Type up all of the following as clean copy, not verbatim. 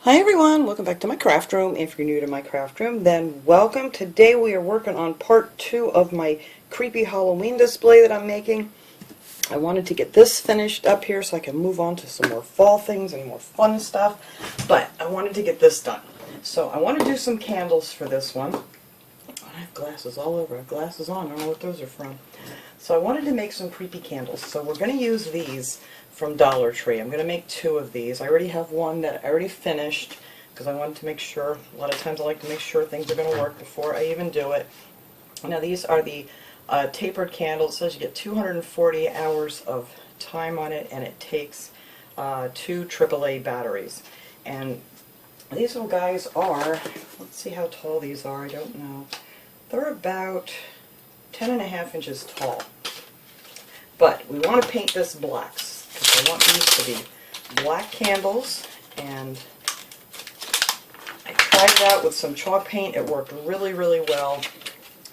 Hi everyone, welcome back to my craft room. If you're new to my craft room, then welcome. Today we are working on part 2 of my creepy Halloween display that I'm making. I wanted to get this finished up here so I can move on to some more fall things and more fun stuff, but I wanted to get this done. So I want to do some candles for this one. I have glasses all over. I have glasses on. I don't know what those are from. So I wanted to make some creepy candles. So we're going to use these from Dollar Tree. I'm going to make 2 of these. I already have one that I already finished because I wanted to make sure, a lot of times I like to make sure things are going to work before I even do it. Now these are the tapered candles. It says you get 240 hours of time on it, and it takes 2 AAA batteries. And these little guys are, let's see how tall these are, I don't know. They're about 10.5 inches tall. But we want to paint this blacks, because I want these to be black candles, and I tried it out with some chalk paint. It worked really, really well.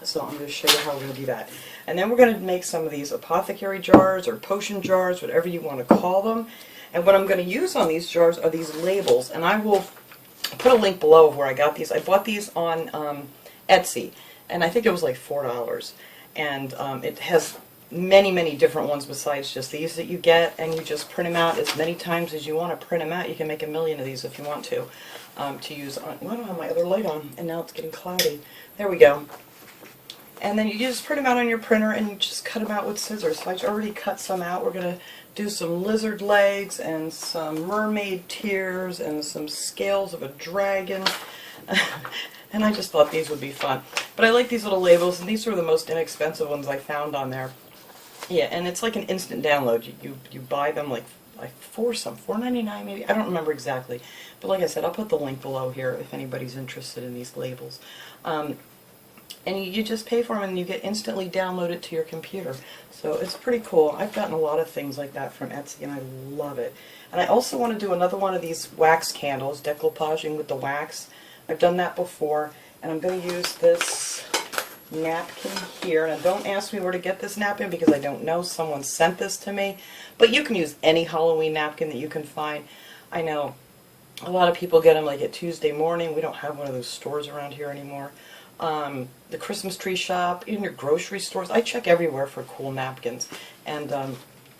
So I'm going to show you how we're going to do that. And then we're going to make some of these apothecary jars or potion jars, whatever you want to call them. And what I'm going to use on these jars are these labels. And I will put a link below of where I got these. I bought these on Etsy, and I think it was like $4. And it has many, many different ones besides just these that you get, and you just print them out as many times as you want to print them out. You can make a million of these if you want to use on. Well, I don't have my other light on, and now it's getting cloudy. There we go. And then you just print them out on your printer, and you just cut them out with scissors. So I already cut some out. We're going to do some lizard legs and some mermaid tears and some scales of a dragon. And I just thought these would be fun. But I like these little labels, and these were the most inexpensive ones I found on there. Yeah, and it's like an instant download. You buy them like $4.99 maybe. I don't remember exactly. But like I said, I'll put the link below here if anybody's interested in these labels. And you just pay for them, and you get instantly downloaded to your computer. So it's pretty cool. I've gotten a lot of things like that from Etsy, and I love it. And I also want to do another one of these wax candles, decoupaging with the wax. I've done that before, and I'm going to use this napkin here. And don't ask me where to get this napkin because I don't know. Someone sent this to me. But you can use any Halloween napkin that you can find. I know a lot of people get them like at Tuesday morning. We don't have one of those stores around here anymore. The Christmas tree shop, even your grocery stores. I check everywhere for cool napkins. And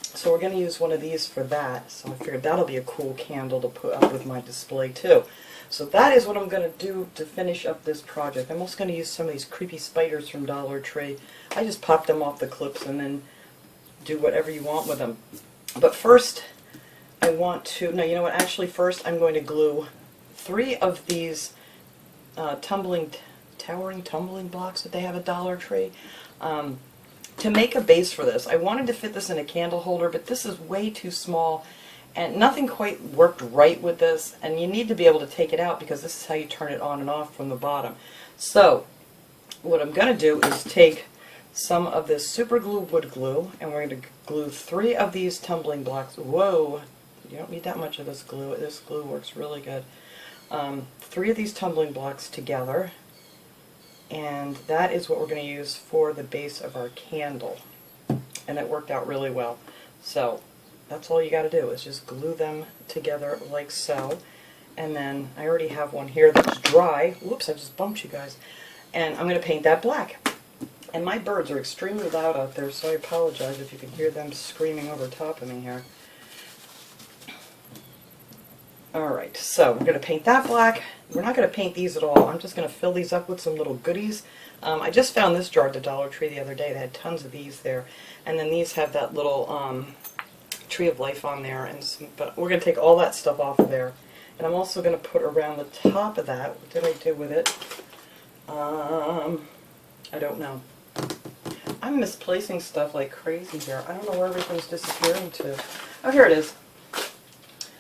so we're going to use one of these for that. So I figured that'll be a cool candle to put up with my display too. So that is what I'm going to do to finish up this project. I'm also going to use some of these creepy spiders from Dollar Tree. I just pop them off the clips and then do whatever you want with them. But first, I want to, no, you know what, actually first I'm going to glue 3 of these towering tumbling blocks that they have at Dollar Tree to make a base for this. I wanted to fit this in a candle holder, but this is way too small, and nothing quite worked right with this, and you need to be able to take it out because this is how you turn it on and off from the bottom. So what I'm going to do is take some of this super glue wood glue, and we're going to glue 3 of these tumbling blocks. Whoa, you don't need that much of this glue. This glue works really good. 3 of these tumbling blocks together, and that is what we're going to use for the base of our candle. And it worked out really well. So that's all you got to do is just glue them together like so. And then I already have one here that's dry. Whoops, I just bumped you guys. And I'm going to paint that black. And my birds are extremely loud out there, so I apologize if you can hear them screaming over top of me here. Alright, so we're going to paint that black. We're not going to paint these at all. I'm just going to fill these up with some little goodies. I just found this jar at the Dollar Tree the other day. They had tons of these there. And then these have that little tree of life on there. But we're going to take all that stuff off of there. And I'm also going to put around the top of that, what did I do with it? I don't know. I'm misplacing stuff like crazy here. I don't know where everything's disappearing to. Oh, here it is.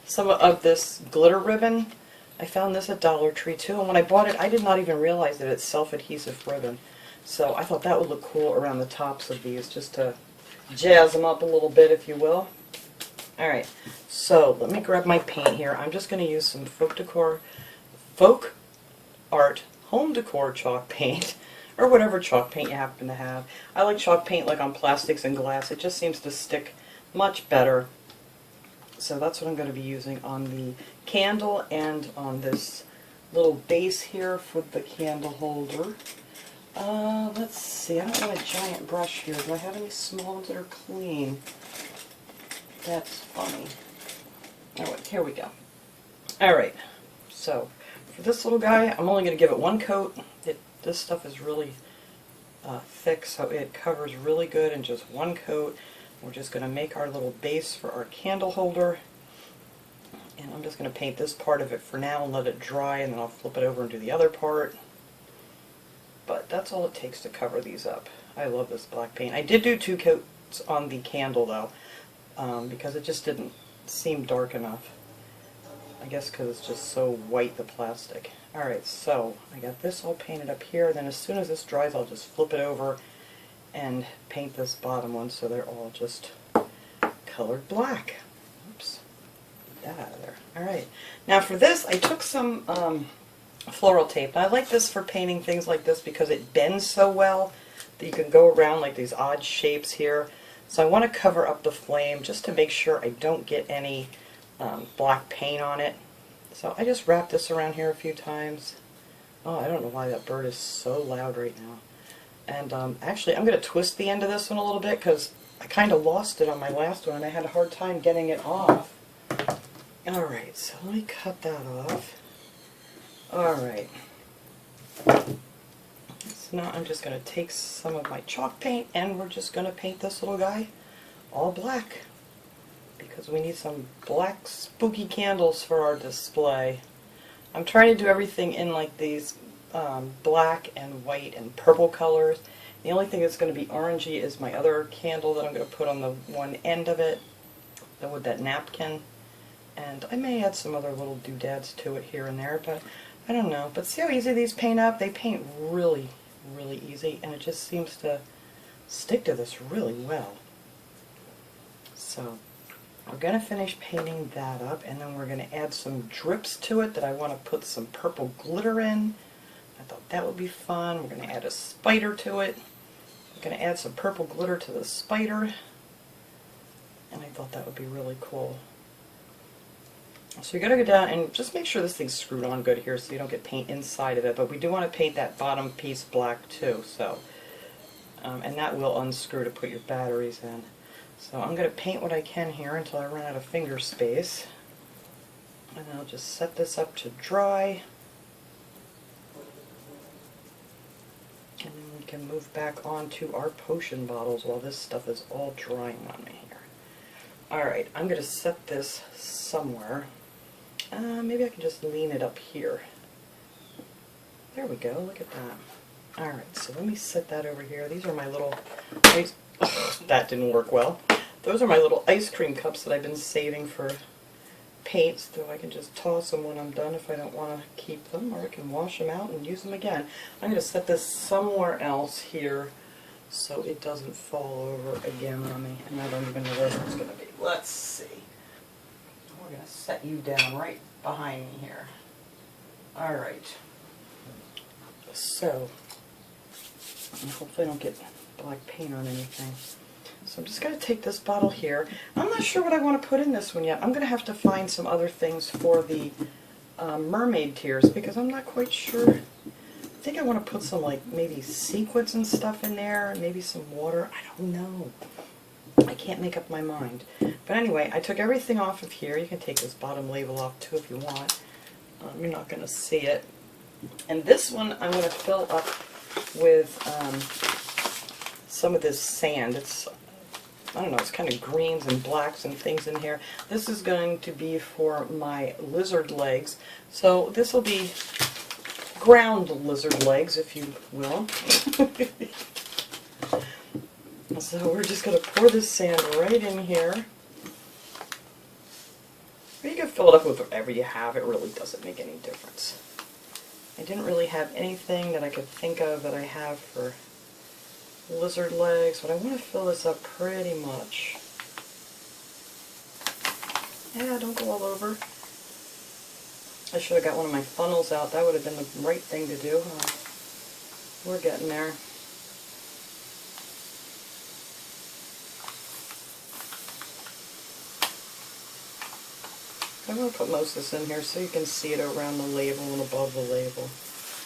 Some of this glitter ribbon. I found this at Dollar Tree too, and when I bought it I did not even realize that it's self-adhesive ribbon. So I thought that would look cool around the tops of these, just to jazz them up a little bit, if you will. Alright, so let me grab my paint here. I'm just going to use some folk art home decor chalk paint, or whatever chalk paint you happen to have. I like chalk paint like on plastics and glass. It just seems to stick much better. So that's what I'm going to be using on the candle and on this little base here for the candle holder. Let's see, I don't have a giant brush here. Do I have any small ones that are clean? That's funny. Oh, wait, here we go. Alright, so for this little guy, I'm only going to give it one coat. This stuff is really thick, so it covers really good in just one coat. We're just going to make our little base for our candle holder. And I'm just going to paint this part of it for now and let it dry, and then I'll flip it over and do the other part. But that's all it takes to cover these up. I love this black paint. I did do 2 coats on the candle though, because it just didn't seem dark enough. I guess because it's just so white, the plastic. Alright, so I got this all painted up here. Then as soon as this dries, I'll just flip it over and paint this bottom one so they're all just colored black. Oops. Get that out of there. Alright, now for this, I took some floral tape. Now I like this for painting things like this because it bends so well that you can go around like these odd shapes here. So I want to cover up the flame just to make sure I don't get any black paint on it. So I just wrap this around here a few times. Oh, I don't know why that bird is so loud right now. And actually I'm going to twist the end of this one a little bit because I kind of lost it on my last one and I had a hard time getting it off. Alright, so let me cut that off. Alright. So now I'm just going to take some of my chalk paint and we're just going to paint this little guy all black. Because we need some black spooky candles for our display. I'm trying to do everything in like these black and white and purple colors. The only thing that's going to be orangey is my other candle that I'm going to put on the one end of it with that napkin. And I may add some other little doodads to it here and there, but I don't know. But see how easy these paint up? They paint really, really easy, and it just seems to stick to this really well. So we're going to finish painting that up, and then we're going to add some drips to it that I want to put some purple glitter in. I thought that would be fun. We're going to add a spider to it. We're going to add some purple glitter to the spider, and I thought that would be really cool. So you got to go down and just make sure this thing's screwed on good here so you don't get paint inside of it, but we do want to paint that bottom piece black too, so and that will unscrew to put your batteries in. So I'm going to paint what I can here until I run out of finger space. And I'll just set this up to dry. And then we can move back onto our potion bottles while this stuff is all drying on me here. Alright, I'm going to set this somewhere. Maybe I can just lean it up here. There we go, look at that. Alright, so let me set that over here. These are my little ice... Ugh, that didn't work well. Those are my little ice cream cups that I've been saving for paints, so I can just toss them when I'm done if I don't want to keep them, or I can wash them out and use them again. I'm going to set this somewhere else here so it doesn't fall over again on me, and I don't even know where it's going to be. Let's see. We're going to set you down right behind me here. Alright. So, hopefully I don't get black paint on anything. So I'm just going to take this bottle here. I'm not sure what I want to put in this one yet. I'm going to have to find some other things for the mermaid tears because I'm not quite sure. I think I want to put some like maybe sequins and stuff in there, maybe some water. I don't know. I can't make up my mind. But anyway, I took everything off of here. You can take this bottom label off too if you want. You're not going to see it. And this one I'm going to fill up with some of this sand. It's, I don't know, it's kind of greens and blacks and things in here. This is going to be for my lizard legs. So this will be ground lizard legs, if you will. So we're just going to pour this sand right in here. You can fill it up with whatever you have. It really doesn't make any difference. I didn't really have anything that I could think of that I have for lizard legs, but I want to fill this up pretty much. Yeah, don't go all over. I should have got one of my funnels out. That would have been the right thing to do. We're getting there. I'm going to put most of this in here so you can see it around the label and above the label.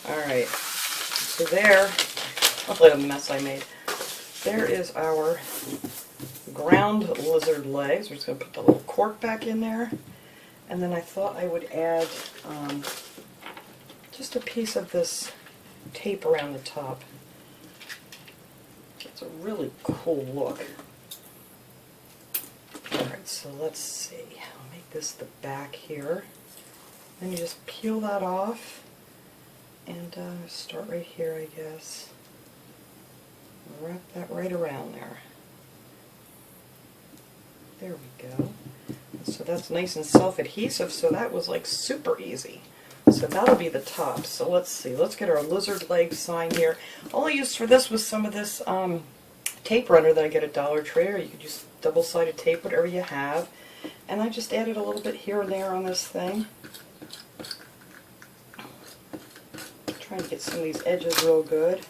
Alright, so there, look at the mess I made. There is our ground lizard legs. We're just going to put the little cork back in there. And then I thought I would add just a piece of this tape around the top. It's a really cool look. Alright, so let's see. I'll make this the back here. Then you just peel that off and start right here, I guess. Wrap that right around there. There we go. So that's nice and self-adhesive, so that was like super easy. So that'll be the top. So let's see, let's get our lizard leg sign here. All I used for this was some of this tape runner that I get at Dollar Tree, or you could use double-sided tape, whatever you have. And I just added a little bit here and there on this thing. Trying to get some of these edges real good.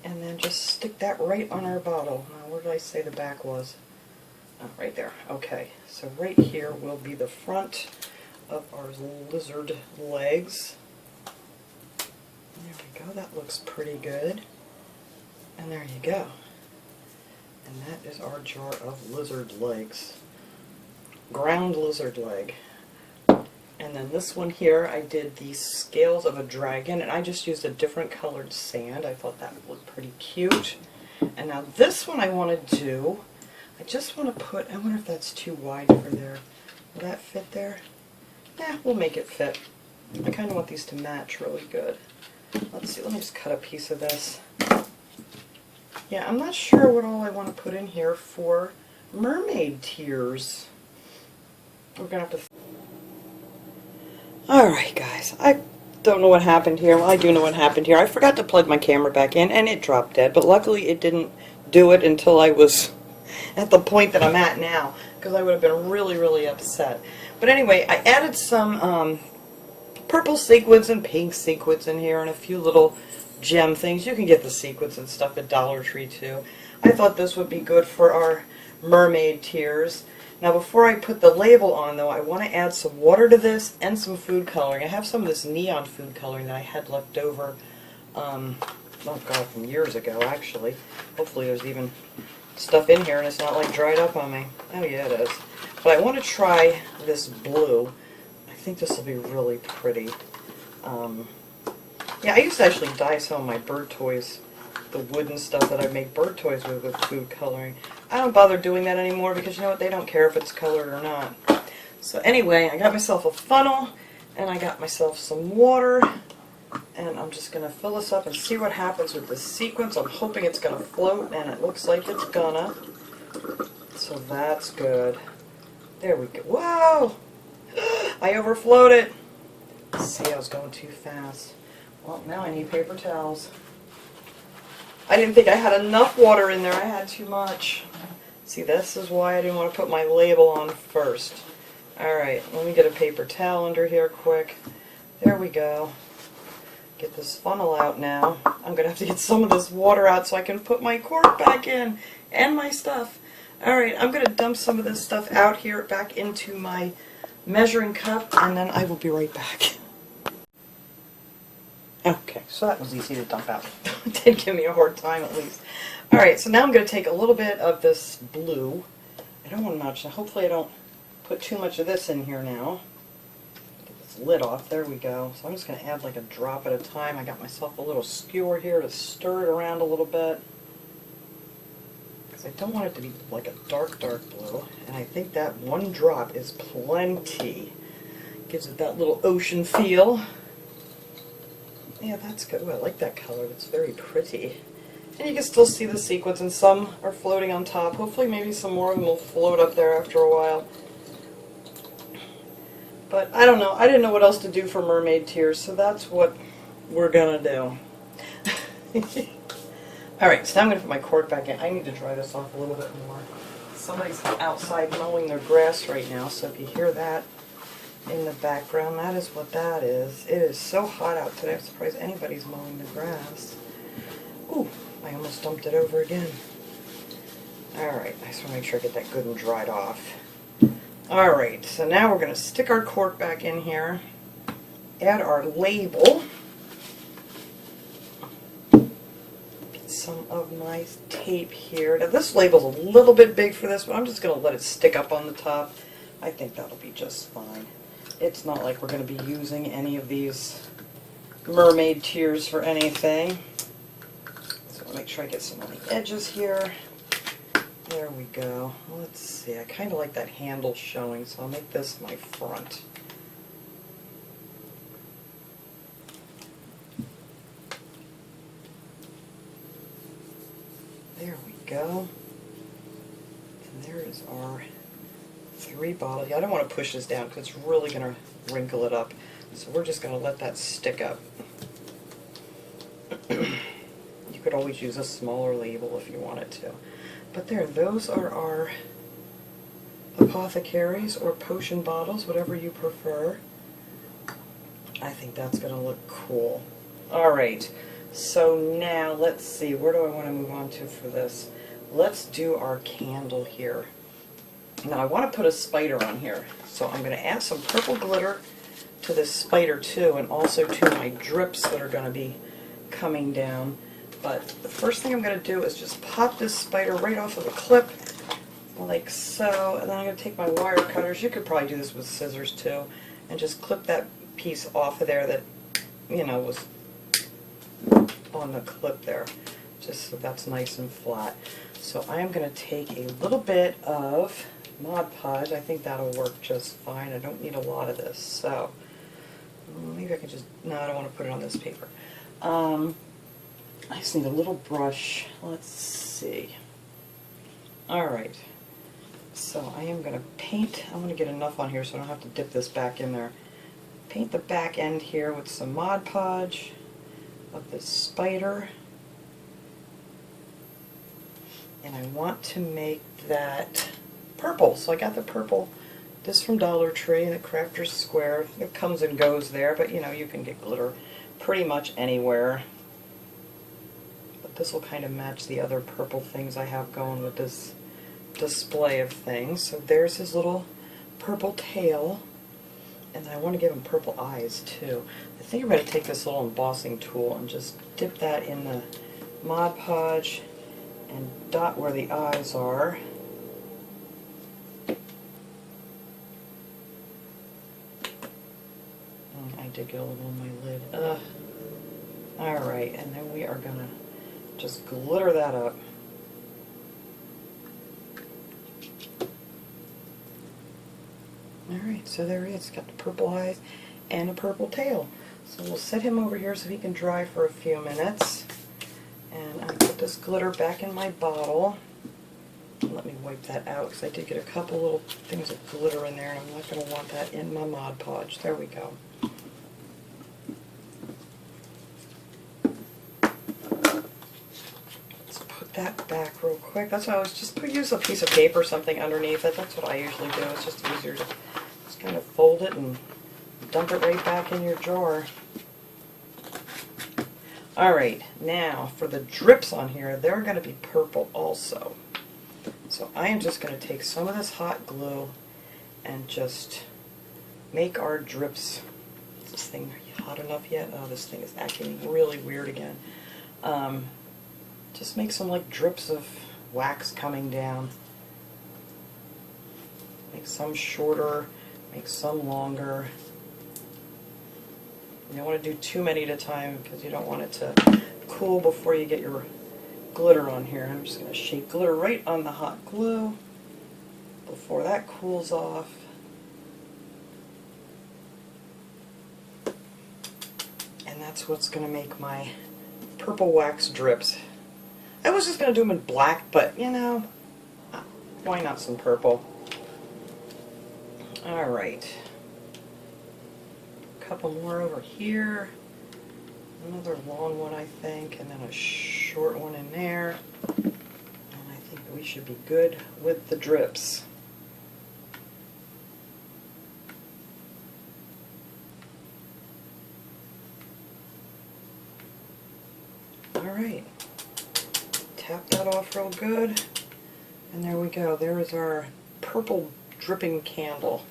And then just stick that right on our bottle. Now, where did I say the back was? Oh, right there. Okay, so right here will be the front of our lizard legs. There we go, that looks pretty good. And there you go. And that is our jar of lizard legs. Ground lizard leg. And then this one here, I did the scales of a dragon, and I just used a different colored sand. I thought that would look pretty cute. And now this one I want to do, I just want to put, I wonder if that's too wide for there. Will that fit there? Yeah, we'll make it fit. I kind of want these to match really good. Let's see, let me just cut a piece of this. Yeah, I'm not sure what all I want to put in here for mermaid tears. We're going to have to... Alright guys, I don't know what happened here. Well, I do know what happened here. I forgot to plug my camera back in and it dropped dead, but luckily it didn't do it until I was at the point that I'm at now, because I would have been really, really upset. But anyway, I added some purple sequins and pink sequins in here and a few little gem things. You can get the sequins and stuff at Dollar Tree too. I thought this would be good for our mermaid tears. Now before I put the label on though, I want to add some water to this and some food coloring. I have some of this neon food coloring that I had left over, oh god, from years ago actually. Hopefully there's even stuff in here and it's not like dried up on me. Oh yeah, it is. But I want to try this blue. I think this will be really pretty. Yeah, I used to actually dye some of my bird toys, the wooden stuff that I make bird toys with food coloring. I don't bother doing that anymore because you know what, they don't care if it's colored or not. So anyway, I got myself a funnel and I got myself some water and I'm just going to fill this up and see what happens with this sequence. I'm hoping it's going to float and it looks like it's gonna. So that's good. There we go. Whoa! I overflowed it. See, I was going too fast. Well, now I need paper towels. I didn't think I had enough water in there. I had too much. See, this is why I didn't want to put my label on first. Alright, let me get a paper towel under here quick. There we go. Get this funnel out now. I'm going to have to get some of this water out so I can put my cork back in and my stuff. Alright, I'm going to dump some of this stuff out here back into my measuring cup and then I will be right back. Okay, so that was easy to dump out. It did give me a hard time at least. Alright, so now I'm going to take a little bit of this blue. I don't want much. Hopefully I don't put too much of this in here now. Get this lid off. There we go. So I'm just going to add like a drop at a time. I got myself a little skewer here to stir it around a little bit. Because I don't want it to be like a dark, dark blue. And I think that one drop is plenty. Gives it that little ocean feel. Yeah, that's good. Ooh, I like that color. It's very pretty. And you can still see the sequins, and some are floating on top. Hopefully maybe some more of them will float up there after a while. But I don't know. I didn't know what else to do for mermaid tears, so that's what we're going to do. Alright, so now I'm going to put my cork back in. I need to dry this off a little bit more. Somebody's outside mowing their grass right now, so if you hear that in the background, that is what that is. It is so hot out today, I'm surprised anybody's mowing the grass. Ooh, I almost dumped it over again. Alright, I just want to make sure I get that good and dried off. Alright, so now we're going to stick our cork back in here, add our label, get some of my tape here. Now this label's a little bit big for this, but I'm just going to let it stick up on the top. I think that'll be just fine. It's not like we're going to be using any of these mermaid tears for anything. So I'll make sure I get some on the edges here. There we go. Let's see, I kind of like that handle showing, so I'll make this my front. There we go. And there is our 3 bottles. I don't want to push this down because it's really going to wrinkle it up. So we're just going to let that stick up. You could always use a smaller label if you wanted to. But there, those are our apothecaries or potion bottles, whatever you prefer. I think that's going to look cool. Alright, so now let's see, where do I want to move on to for this? Let's do our candle here. Now I want to put a spider on here, so I'm going to add some purple glitter to this spider too, and also to my drips that are going to be coming down. But the first thing I'm going to do is just pop this spider right off of the clip, like so, and then I'm going to take my wire cutters, you could probably do this with scissors too, and just clip that piece off of there that, you know, was on the clip there, just so that's nice and flat. So I am going to take a little bit of Mod Podge. I think that'll work just fine. I don't need a lot of this, so maybe I can just, no, I don't want to put it on this paper. I just need a little brush. Let's see. Alright, so I am going to paint, I'm going to get enough on here so I don't have to dip this back in there. Paint the back end here with some Mod Podge of this spider. And I want to make that purple. So I got the purple, this from Dollar Tree, the Crafter's Square. It comes and goes there, but you know, you can get glitter pretty much anywhere. But this will kind of match the other purple things I have going with this display of things. So there's his little purple tail. And I want to give him purple eyes too. I think I'm going to take this little embossing tool and just dip that in the Mod Podge and dot where the eyes are. I did get a little on my lid. Alright, and then we are going to just glitter that up. Alright, so there he is. Got the purple eyes and a purple tail. So we'll set him over here so he can dry for a few minutes. And I put this glitter back in my bottle. Let me wipe that out because I did get a couple little things of glitter in there and I'm not going to want that in my Mod Podge. There we go. Let's put that back real quick. That's why I was just use a piece of paper or something underneath it. That's what I usually do. It's just easier to just kind of fold it and dump it right back in your drawer. Alright, now for the drips on here, they're going to be purple also. So I am just going to take some of this hot glue and just make our drips. Is this thing hot enough yet? Oh, this thing is acting really weird again. Just make some like drips of wax coming down. Make some shorter, make some longer. You don't want to do too many at a time because you don't want it to cool before you get your glitter on here. I'm just going to shake glitter right on the hot glue before that cools off. And that's what's going to make my purple wax drips. I was just going to do them in black, but you know, why not some purple? Alright. Couple more over here, another long one I think, and then a short one in there, and I think we should be good with the drips. Alright, tap that off real good, and there we go. There is our purple dripping candle.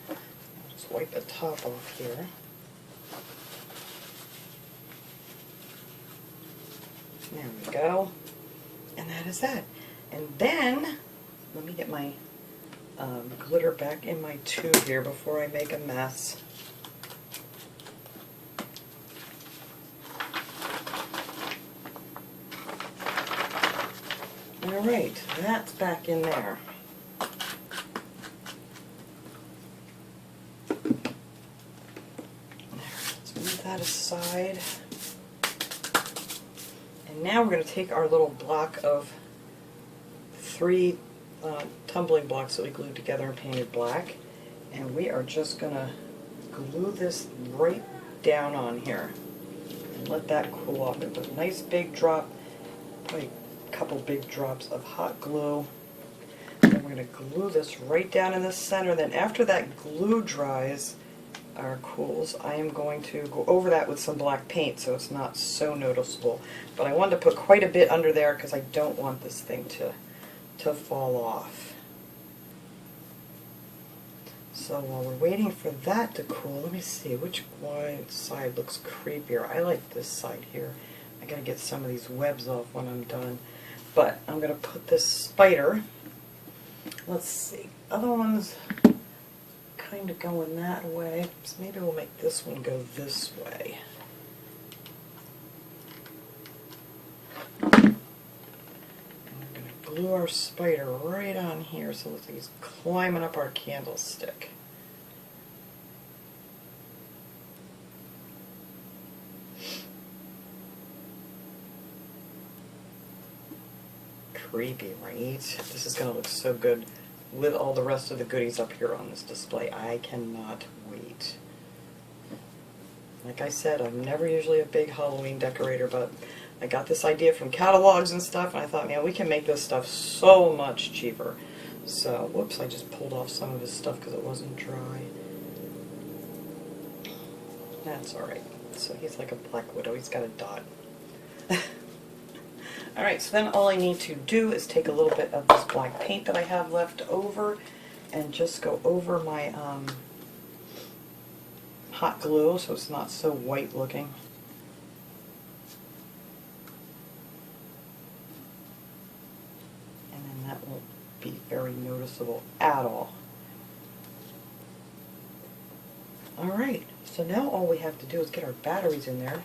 Just wipe the top off here. There we go. And that is that. And then, let me get my glitter back in my tube here before I make a mess. Alright, that's back in there. Let's move that aside. And now we're going to take our little block of 3 tumbling blocks that we glued together and painted black, and we are just going to glue this right down on here and let that cool off. And put a nice big drop, probably a couple big drops of hot glue. And we're going to glue this right down in the center. Then after that glue dries or cools, I am going to go over that with some black paint so it's not so noticeable. But I wanted to put quite a bit under there because I don't want this thing to fall off. So while we're waiting for that to cool, let me see which one side looks creepier. I like this side here. I gotta get some of these webs off when I'm done. But I'm gonna put this spider, let's see, other ones kind of going that way, so maybe we'll make this one go this way. Glue our spider right on here so it looks like he's climbing up our candlestick. Creepy, right? This is going to look so good with all the rest of the goodies up here on this display. I cannot wait. Like I said, I'm never usually a big Halloween decorator, but I got this idea from catalogs and stuff, and I thought, man, we can make this stuff so much cheaper. So, whoops, I just pulled off some of his stuff because it wasn't dry. That's alright. So he's like a black widow. He's got a dot. Alright, so then all I need to do is take a little bit of this black paint that I have left over and just go over my hot glue so it's not so white looking. That won't be very noticeable at all. Alright, so now all we have to do is get our batteries in there.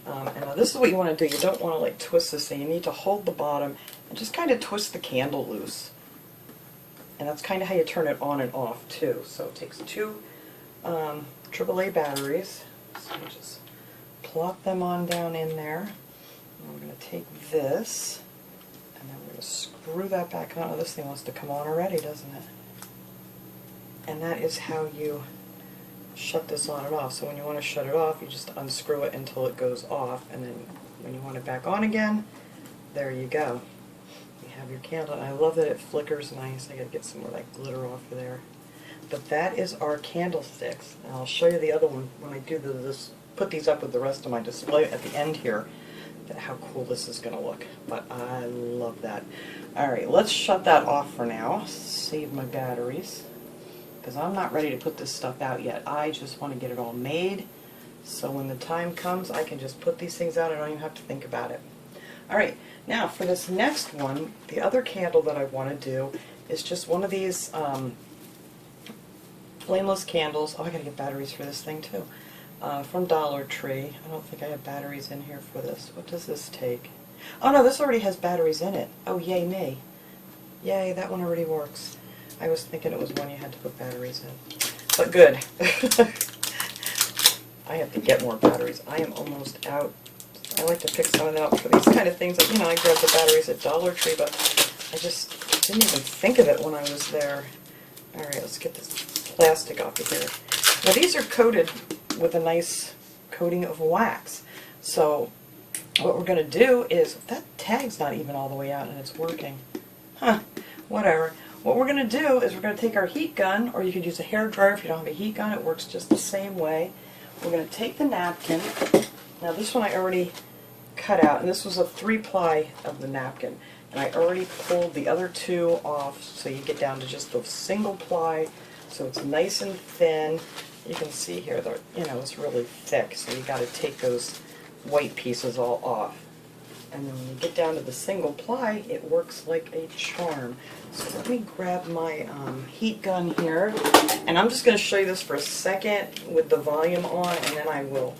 And now this is what you want to do. You don't want to like twist this thing. You need to hold the bottom and just kind of twist the candle loose. And that's kind of how you turn it on and off too. So it takes 2 AAA batteries. So we just plop them on down in there. And we're going to take this. And then we're going to screw that back on. Oh, this thing wants to come on already, doesn't it? And that is how you shut this on and off. So when you want to shut it off, you just unscrew it until it goes off. And then when you want it back on again, there you go. You have your candle. And I love that it flickers nice. I got to get some more like glitter off of there. But that is our candlesticks. And I'll show you the other one when I do this. Put these up with the rest of my display at the end here. How cool this is going to look. But I love that. Alright, let's shut that off for now. Save my batteries. Because I'm not ready to put this stuff out yet. I just want to get it all made. So when the time comes, I can just put these things out. I don't even have to think about it. Alright, now for this next one, the other candle that I want to do is just one of these flameless candles. Oh, I got to get batteries for this thing too. From Dollar Tree. I don't think I have batteries in here for this. What does this take? Oh no, this already has batteries in it. Oh, yay me. Yay, that one already works. I was thinking it was one you had to put batteries in. But good. I have to get more batteries. I am almost out. I like to pick some of them up for these kind of things. Like, you know, I grabbed the batteries at Dollar Tree, but I just didn't even think of it when I was there. Alright, let's get this plastic off of here. Now these are coated with a nice coating of wax. So what we're going to do is, that tag's not even all the way out and it's working. Huh, whatever. What we're going to do is we're going to take our heat gun, or you could use a hair dryer if you don't have a heat gun, it works just the same way. We're going to take the napkin. Now this one I already cut out, and this was a 3-ply of the napkin. And I already pulled the other 2 off, so you get down to just the single ply So it's nice and thin. You can see here that, it's really thick, so you got to take those white pieces all off. And then when you get down to the single ply, it works like a charm. So let me grab my heat gun here, and I'm just going to show you this for a second with the volume on, and then I will,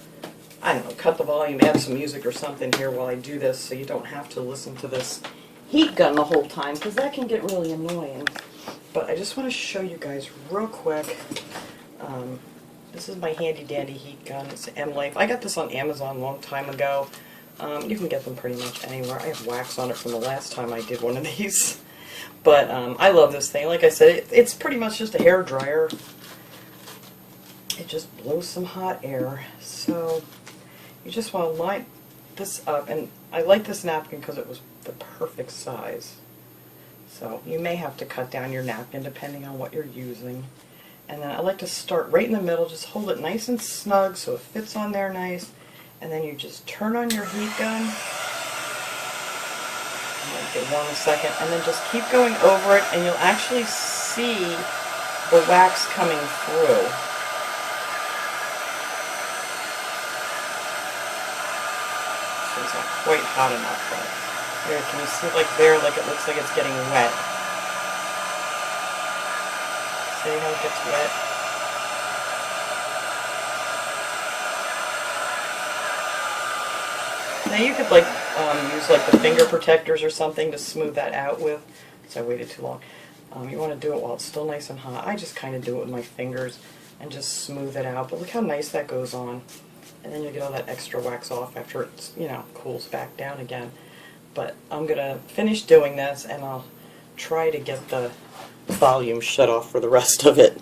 I don't know, cut the volume, add some music or something here while I do this, so you don't have to listen to this heat gun the whole time, because that can get really annoying. But I just want to show you guys real quick. This is my handy dandy heat gun. It's M-Life. I got this on Amazon a long time ago. You can get them pretty much anywhere. I have wax on it from the last time I did one of these. But I love this thing. Like I said, it's pretty much just a hair dryer. It just blows some hot air. So you just want to line this up. And I like this napkin because it was the perfect size. So you may have to cut down your napkin depending on what you're using. And then I like to start right in the middle, just hold it nice and snug so it fits on there nice. And then you just turn on your heat gun. Get warm a second, and then just keep going over it, and you'll actually see the wax coming through. So it's not quite hot enough, but there, can you see, like there, like it looks like it's getting wet. See how it gets wet? Now you could use like the finger protectors or something to smooth that out with. So I waited too long. You want to do it while it's still nice and hot. I just kind of do it with my fingers and just smooth it out. But look how nice that goes on. And then you get all that extra wax off after it, cools back down again. But I'm going to finish doing this, and I'll try to get the volume shut off for the rest of it.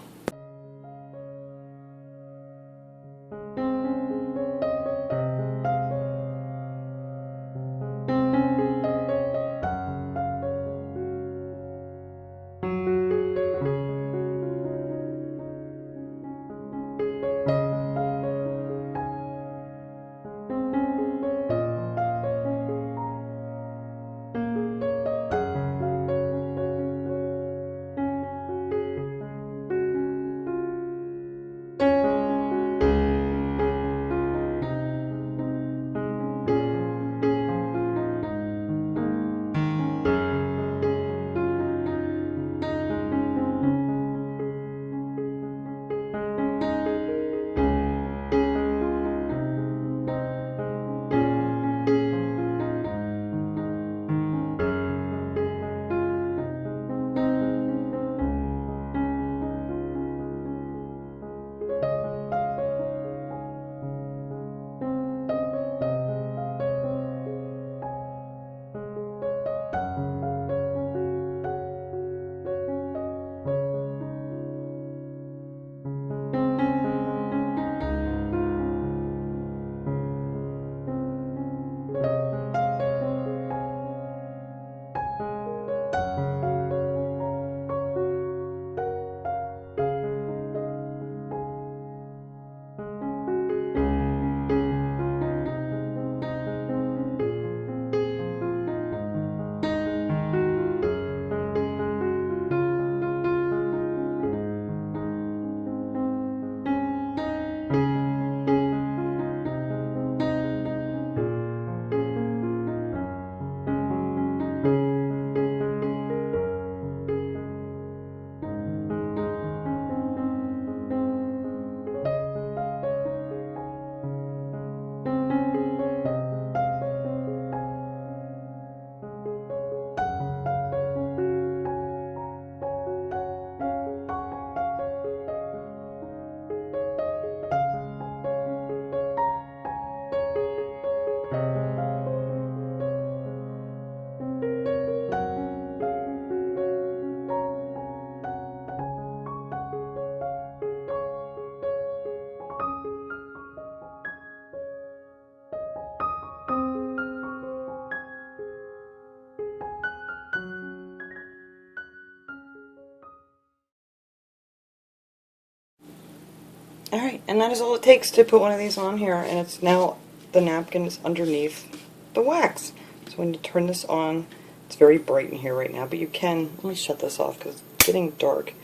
Alright, and that is all it takes to put one of these on here, and it's now, the napkin is underneath the wax. So when you turn this on, it's very bright in here right now, but you can, let me shut this off because it's getting dark.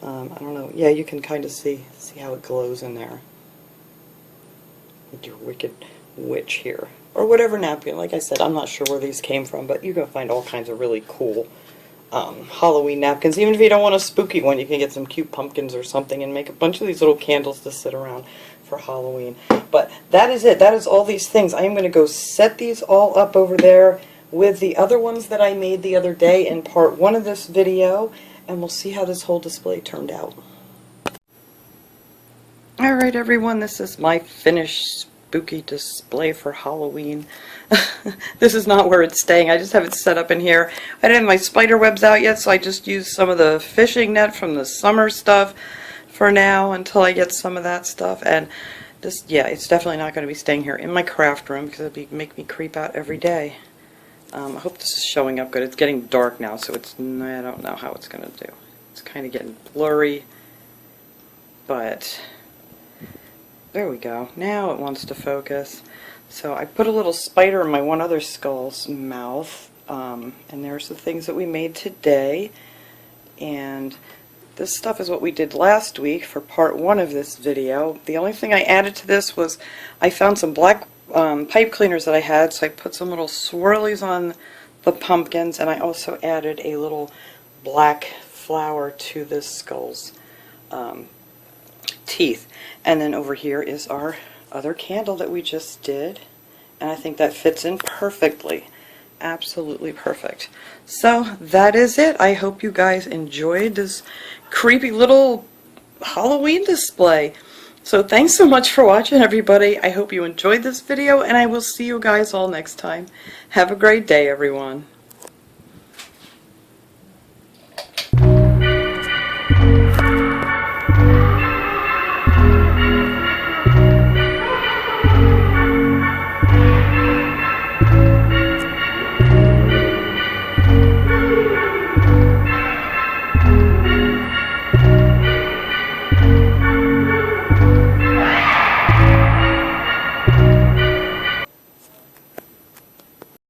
I don't know. Yeah, you can kind of see how it glows in there. With your wicked witch here. Or whatever napkin. Like I said, I'm not sure where these came from, but you can find all kinds of really cool Halloween napkins. Even if you don't want a spooky one, you can get some cute pumpkins or something and make a bunch of these little candles to sit around for Halloween. But that is it. That is all these things. I am going to go set these all up over there with the other ones that I made the other day in part 1 of this video, and we'll see how this whole display turned out. Alright everyone, this is my finished spooky display for Halloween. This is not where it's staying. I just have it set up in here. I didn't have my spider webs out yet, so I just used some of the fishing net from the summer stuff for now until I get some of that stuff. And this, yeah, it's definitely not going to be staying here in my craft room because it'll make me creep out every day. I hope this is showing up good. It's getting dark now, so I don't know how it's going to do. It's kind of getting blurry, but there we go. Now it wants to focus. So I put a little spider in my one other skull's mouth, and there's the things that we made today. And this stuff is what we did last week for part 1 of this video. The only thing I added to this was I found some black pipe cleaners that I had, so I put some little swirlies on the pumpkins, and I also added a little black flower to this skull's teeth. And then over here is our other candle that we just did, and I think that fits in perfectly. Absolutely perfect. So that is it. I hope you guys enjoyed this creepy little Halloween display. So thanks so much for watching, everybody. I hope you enjoyed this video, and I will see you guys all next time. Have a great day, everyone.